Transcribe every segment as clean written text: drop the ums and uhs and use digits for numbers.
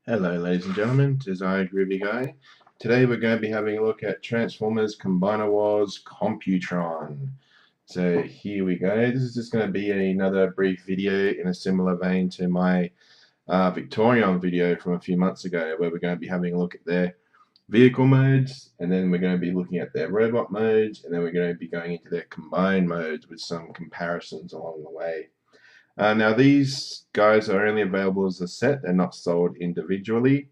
Hello ladies and gentlemen, it is I, Groovy Guy. Today we're going to be having a look at Transformers Combiner Wars Computron. So here we go. This is just going to be another brief video in a similar vein to my Victorion video from a few months ago, where we're going to be having a look at their vehicle modes, and then we're going to be looking at their robot modes, and then we're going to be going into their combined modes with some comparisons along the way. Now these guys are only available as a set, they're not sold individually.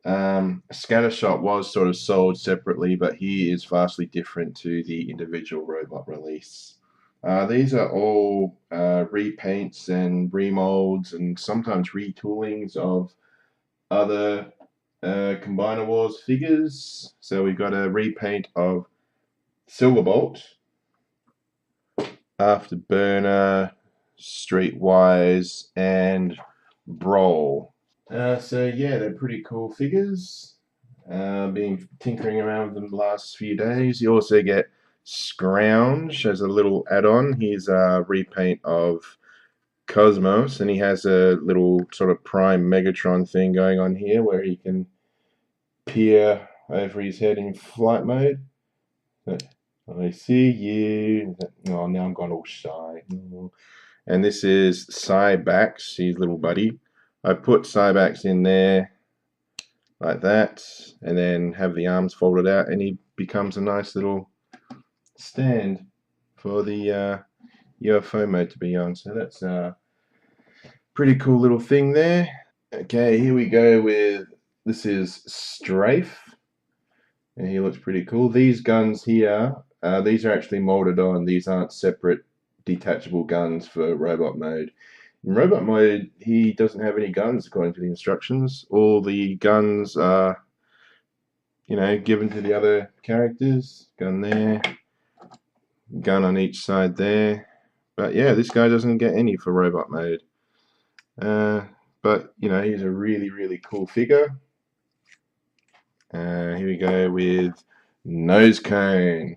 Scattershot was sort of sold separately, but he is vastly different to the individual robot release. These are all repaints and remolds and sometimes retoolings of other Combiner Wars figures. So we've got a repaint of Silverbolt, Afterburner, Streetwise, and Brawl. So yeah, they're pretty cool figures. Been tinkering around with them the last few days. You also get Scrounge as a little add-on. He's a repaint of Cosmos, and he has a little sort of Prime Megatron thing going on here where he can peer over his head in flight mode. I see you. Oh, now I'm gone all shy. And this is Cybax, his little buddy. I put Cybax in there like that, and then have the arms folded out, and he becomes a nice little stand for the UFO mode to be on. So that's a pretty cool little thing there. Okay, here we go with, this is Strafe, and he looks pretty cool. These guns here, these are actually molded on. These aren't separate detachable guns for robot mode. In robot mode, he doesn't have any guns according to the instructions. All the guns are, given to the other characters. Gun there, gun on each side there. But yeah, this guy doesn't get any for robot mode. But he's a really, really cool figure. Here we go with Nose Cone.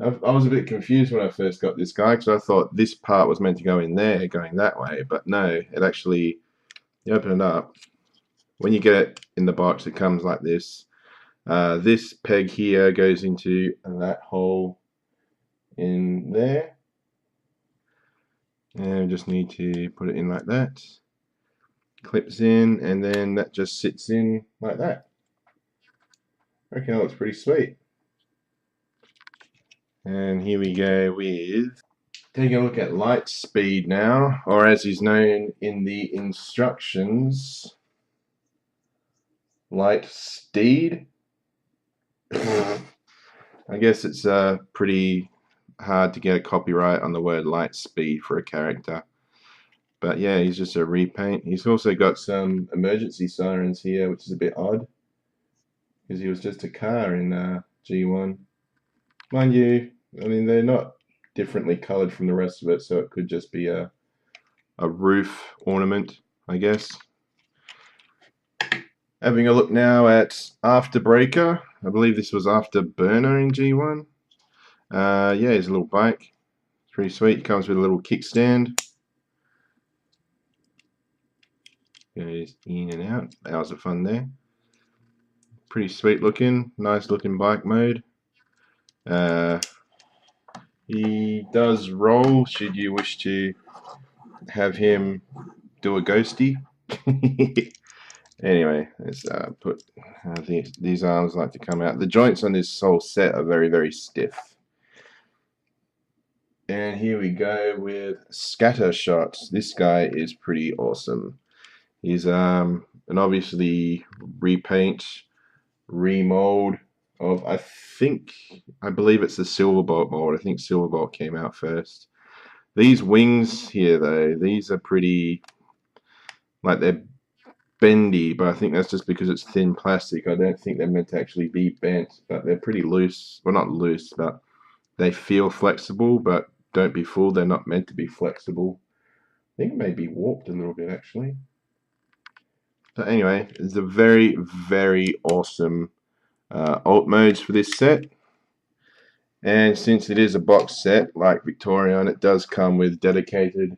I was a bit confused when I first got this guy, because I thought this part was meant to go in there, going that way, but no, it actually, you open it up, when you get it in the box, it comes like this. This peg here goes into that hole in there, and we just need to put it in like that, clips in, and then that just sits in like that. I reckon that looks pretty sweet. And here we go with, taking a look at Lightspeed now, or as he's known in the instructions, Lightsteed. I guess it's pretty hard to get a copyright on the word Lightspeed for a character. But yeah, he's just a repaint. He's also got some emergency sirens here, which is a bit odd, because he was just a car in G1. Mind you, I mean, they're not differently colored from the rest of it, so it could just be a roof ornament, I guess. Having a look now at Afterbreaker. I believe this was Afterburner in G1. Yeah, here's a little bike. It's pretty sweet. It comes with a little kickstand. Goes in and out. Hours of fun there. Pretty sweet looking. Nice looking bike mode. He does roll should you wish to have him do a ghosty. Anyway, let's put these arms like to come out. The joints on this whole set are very, very stiff. And here we go with Scattershot. This guy is pretty awesome. He's an obviously repaint, remold of, I believe it's the Silverbolt mold. I think Silverbolt came out first. These wings here, though, these are pretty, like, they're bendy, but I think that's just because it's thin plastic. I don't think they're meant to actually be bent, but they're pretty loose. Well, not loose, but they feel flexible, but don't be fooled, they're not meant to be flexible. I think it may be warped a little bit, actually. But anyway, it's a very, very awesome alt modes for this set. And since it is a box set, like Victorion, it does come with dedicated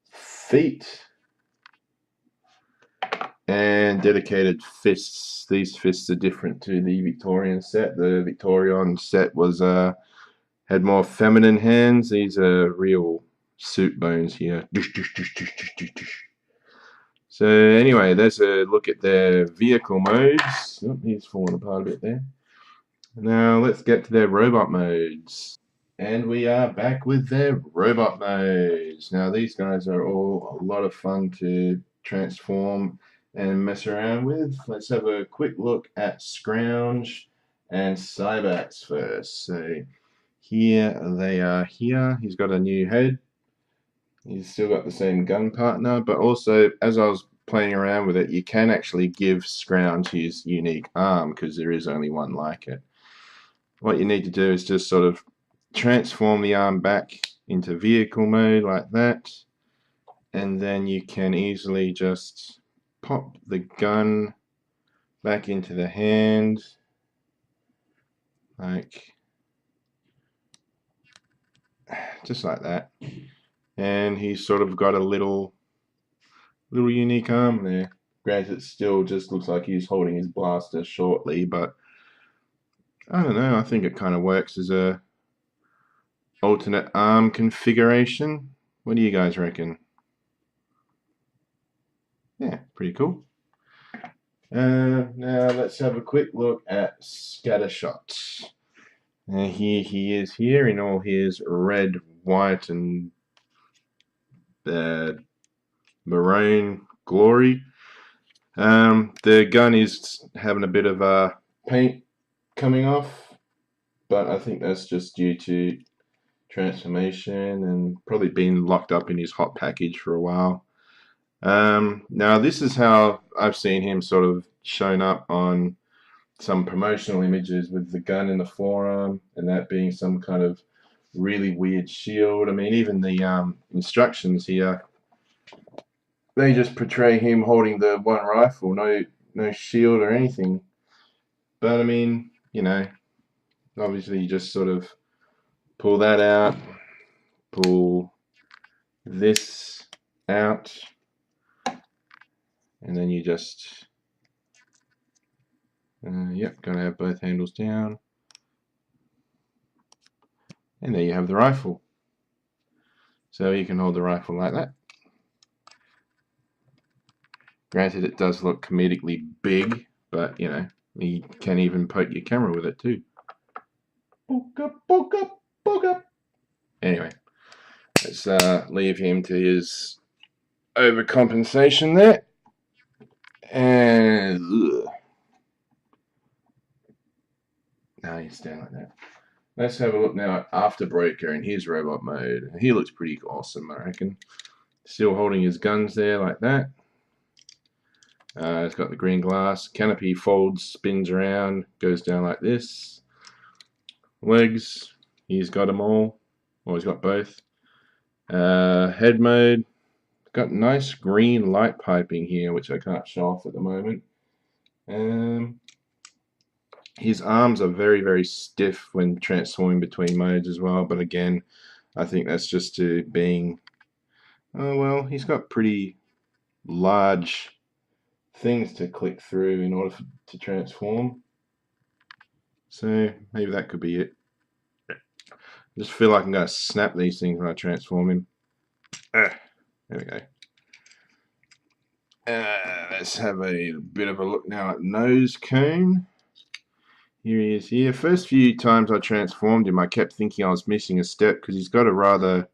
feet. and dedicated fists. These fists are different to the Victorian set. The Victorian set was had more feminine hands. These are real suit bones here. So anyway, there's a look at their vehicle modes. Oh, he's fallen apart a bit there. Now let's get to their robot modes. And we are back with their robot modes. Now these guys are all a lot of fun to transform and mess around with. Let's have a quick look at Scrounge and Cybax first. So here they are here. He's got a new head. He's still got the same gun partner, but also as I was playing around with it, you can actually give Scrounge his unique arm because there is only one like it. What you need to do is just sort of transform the arm back into vehicle mode like that, and then you can easily just pop the gun back into the hand like just like that, and he's sort of got a little unique arm there. Granted, it still just looks like he's holding his blaster shortly, but I don't know, I think it kind of works as a alternate arm configuration. What do you guys reckon? Yeah, pretty cool. Now let's have a quick look at Scattershot. Here he is here in all his red, white, and maroon glory. The gun is having a bit of paint coming off, but I think that's just due to transformation and probably been locked up in his hot package for a while. Now this is how I've seen him sort of shown up on some promotional images with the gun in the forearm, and that being some kind of really weird shield. I mean, even the instructions here, they just portray him holding the one rifle, no shield or anything. But I mean, you know, obviously you just sort of pull that out, pull this out, and then you just yep, gotta have both handles down, and there you have the rifle. So you can hold the rifle like that. Granted, it does look comedically big, but you know, you can even poke your camera with it too. Poke up, poke up, poke up. Anyway, let's leave him to his overcompensation there. And now you stand like that. Let's have a look now at Afterbreaker in his robot mode. He looks pretty awesome, I reckon. Still holding his guns there like that. It's got the green glass. Canopy folds, spins around, goes down like this. Legs, he's got them all. Or he's got both. Head mode. Got nice green light piping here, which I can't show off at the moment. His arms are very, very stiff when transforming between modes as well, but again, I think that's just to being, oh well, he's got pretty large things to click through in order to transform. So maybe that could be it. I just feel like I'm going to snap these things when I transform him. There we go. Let's have a bit of a look now at Nose Cone. Here he is here. First few times I transformed him, I kept thinking I was missing a step because he's got a rather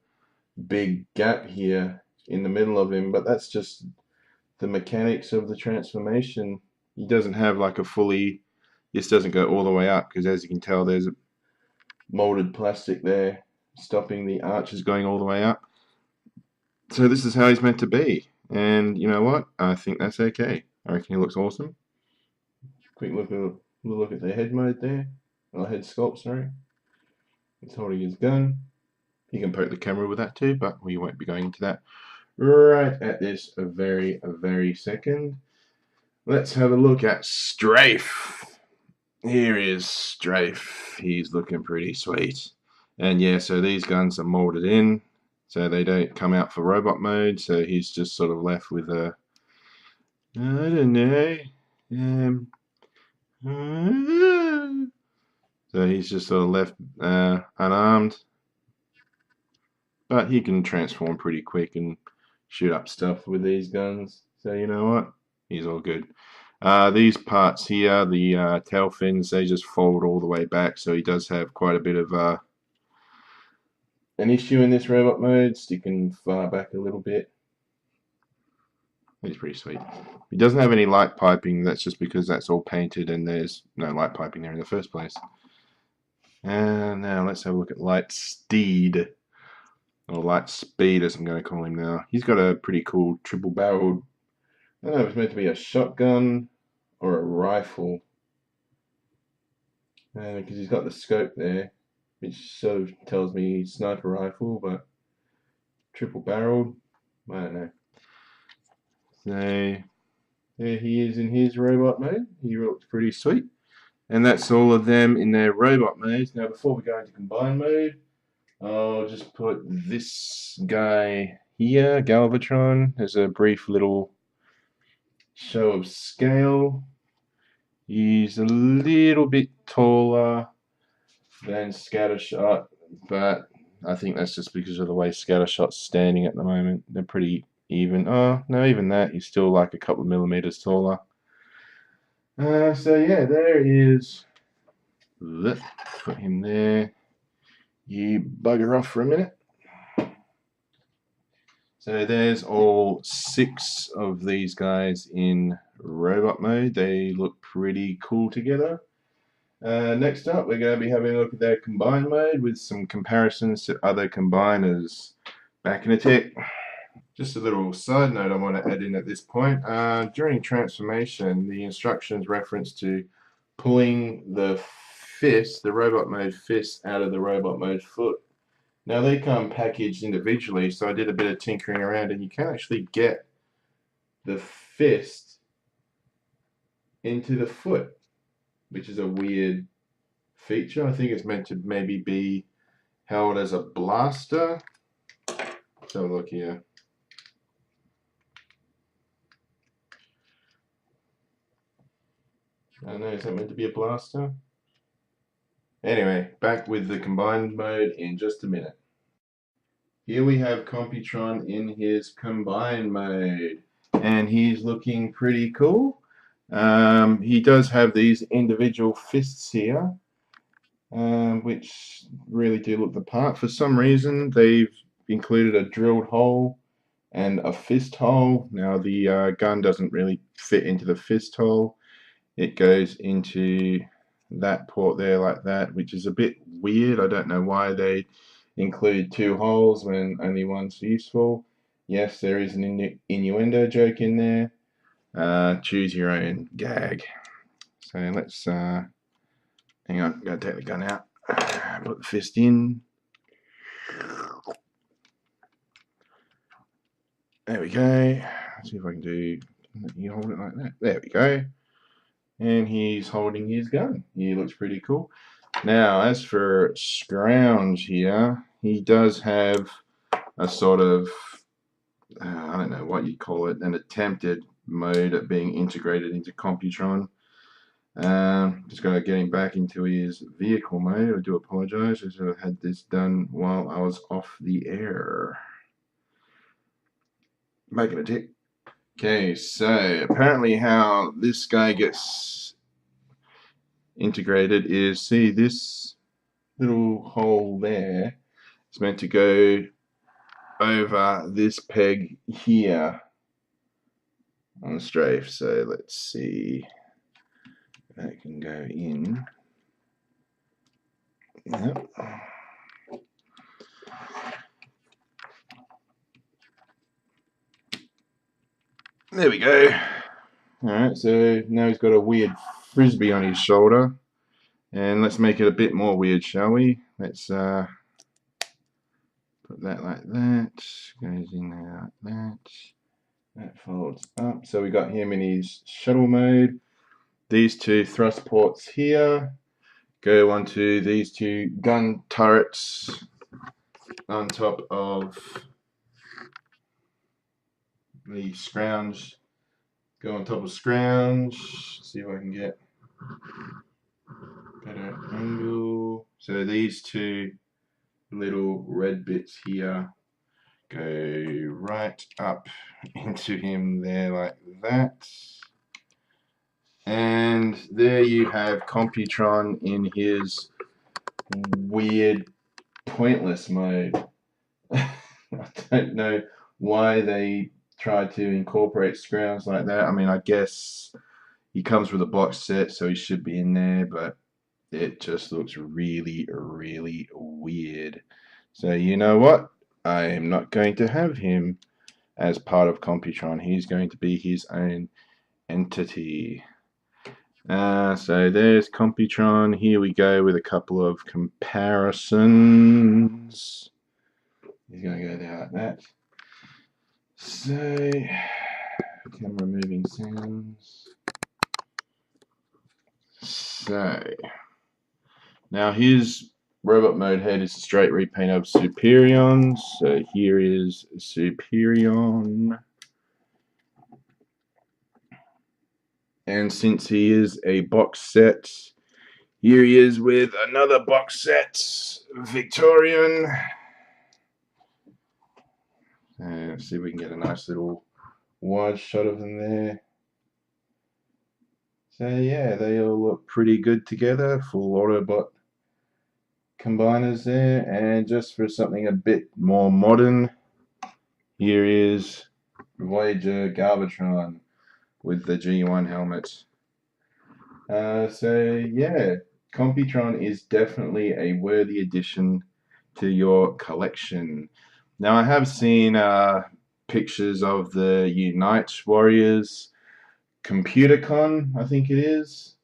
big gap here in the middle of him, but that's just the mechanics of the transformation. He doesn't have like a fully, this doesn't go all the way up because as you can tell there's a molded plastic there stopping the arches going all the way up. So this is how he's meant to be, and you know what, I think that's okay. I reckon he looks awesome. Quick look at the head mode there, or head sculpt, sorry. He's holding his gun. You can poke the camera with that too, but we won't be going into that right at this very second. Let's have a look at Strafe. Here is Strafe. He's looking pretty sweet. And yeah, so these guns are molded in, so they don't come out for robot mode, so he's just sort of left with I don't know. So he's just sort of left unarmed, but he can transform pretty quick and shoot up stuff with these guns. So you know what? He's all good. These parts here, the tail fins, they just fold all the way back, so he does have quite a bit of an issue in this robot mode, sticking far back a little bit. He's pretty sweet. He doesn't have any light piping, that's just because that's all painted and there's no light piping there in the first place. And now let's have a look at Light Steed, or Light Speed as I'm going to call him now. He's got a pretty cool triple barreled, I don't know if it's meant to be a shotgun or a rifle, because he's got the scope there, which sort of tells me sniper rifle, but triple barreled, I don't know. So there he is in his robot mode. He looks pretty sweet. And that's all of them in their robot modes. Now before we go into combined mode, I'll just put this guy here, Galvatron, as a brief little show of scale. He's a little bit taller than Scattershot, but I think that's just because of the way Scattershot's standing at the moment. They're pretty even. Oh, no, even that, he's still like a couple of millimeters taller. So yeah, there is. Let's put him there. You bugger off for a minute. So there's all 6 of these guys in robot mode. They look pretty cool together. Next up, we're going to be having a look at their combined mode with some comparisons to other combiners. Back in a tick. Just a little side note I want to add in at this point. During transformation, the instructions reference to pulling the fist, the robot mode fist, out of the robot mode foot. Now they come packaged individually, so I did a bit of tinkering around, and you can actually get the fist into the foot, which is a weird feature. I think it's meant to maybe be held as a blaster. Let's have a look here. I don't know, is that meant to be a blaster? Anyway, back with the combined mode in just a minute. Here we have Computron in his combined mode, and he's looking pretty cool. He does have these individual fists here, which really do look the part. For some reason, they've included a drilled hole and a fist hole. Now the gun doesn't really fit into the fist hole. It goes into that port there like that, which is a bit weird. I don't know why they include 2 holes when only one's useful. Yes, there is an innuendo joke in there. Choose your own gag. So let's hang on, I'm going to take the gun out, put the fist in. There we go. Let's see if I can do, you hold it like that. There we go. And he's holding his gun. He looks pretty cool. Now, as for Scrounge here, he does have a sort of, I don't know what you call it, an attempted mode at being integrated into Computron. Just got to get him back into his vehicle mode. I do apologize, as I had this done while I was off the air. Making a tick. Okay, so apparently how this guy gets integrated is, see this little hole there, it's meant to go over this peg here on the strafe. So let's see if that can go in. Yep. There we go. Alright, so now he's got a weird frisbee on his shoulder. And let's make it a bit more weird, shall we? Let's put that like that. Goes in there like that. That folds up. So we got him in his shuttle mode. These 2 thrust ports here go onto these 2 gun turrets on top of the scrounge go on top of scrounge, see if I can get better angle. So these two little red bits here go right up into him there like that. And there you have Computron in his weird, pointless mode. I don't know why they tried to incorporate scrounge like that. I mean, I guess he comes with a box set, so he should be in there, but it just looks really, really weird. So you know what? I am not going to have him as part of Computron. He's going to be his own entity. So there's Computron. Here we go with a couple of comparisons. He's going to go there like that. So, camera moving sounds. So, now his robot mode head is a straight repaint of Superion. So here is Superion. And since he is a box set, here he is with another box set, Victorian. Let's see if we can get a nice little wide shot of them there. So yeah, they all look pretty good together, full Autobot combiners there. And just for something a bit more modern, here is Voyager Galvatron with the G1 helmet. So yeah, Computron is definitely a worthy addition to your collection. Now I have seen pictures of the Unite Warriors Computercon, I think it is.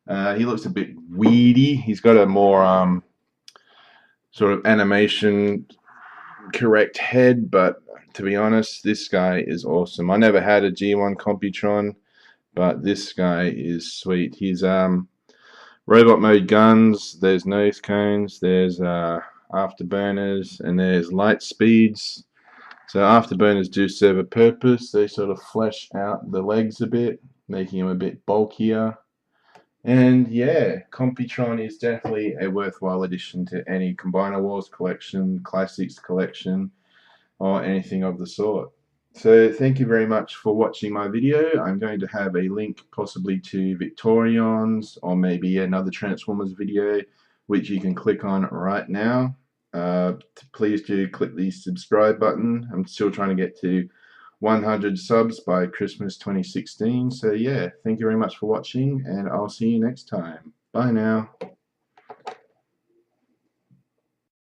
He looks a bit weedy. He's got a more sort of animation correct head, but to be honest, this guy is awesome. I never had a G1 Computron, but this guy is sweet. He's robot mode guns, there's nose cones, there's afterburners, and there's light speeds. So afterburners do serve a purpose. They sort of flesh out the legs a bit, making them a bit bulkier. And yeah, Computron is definitely a worthwhile addition to any Combiner Wars collection, Classics collection, or anything of the sort. So thank you very much for watching my video. I'm going to have a link possibly to Victorions or maybe another Transformers video which you can click on right now. Please do click the subscribe button. I'm still trying to get to 100 subs by Christmas 2016. So yeah, thank you very much for watching and I'll see you next time. Bye now.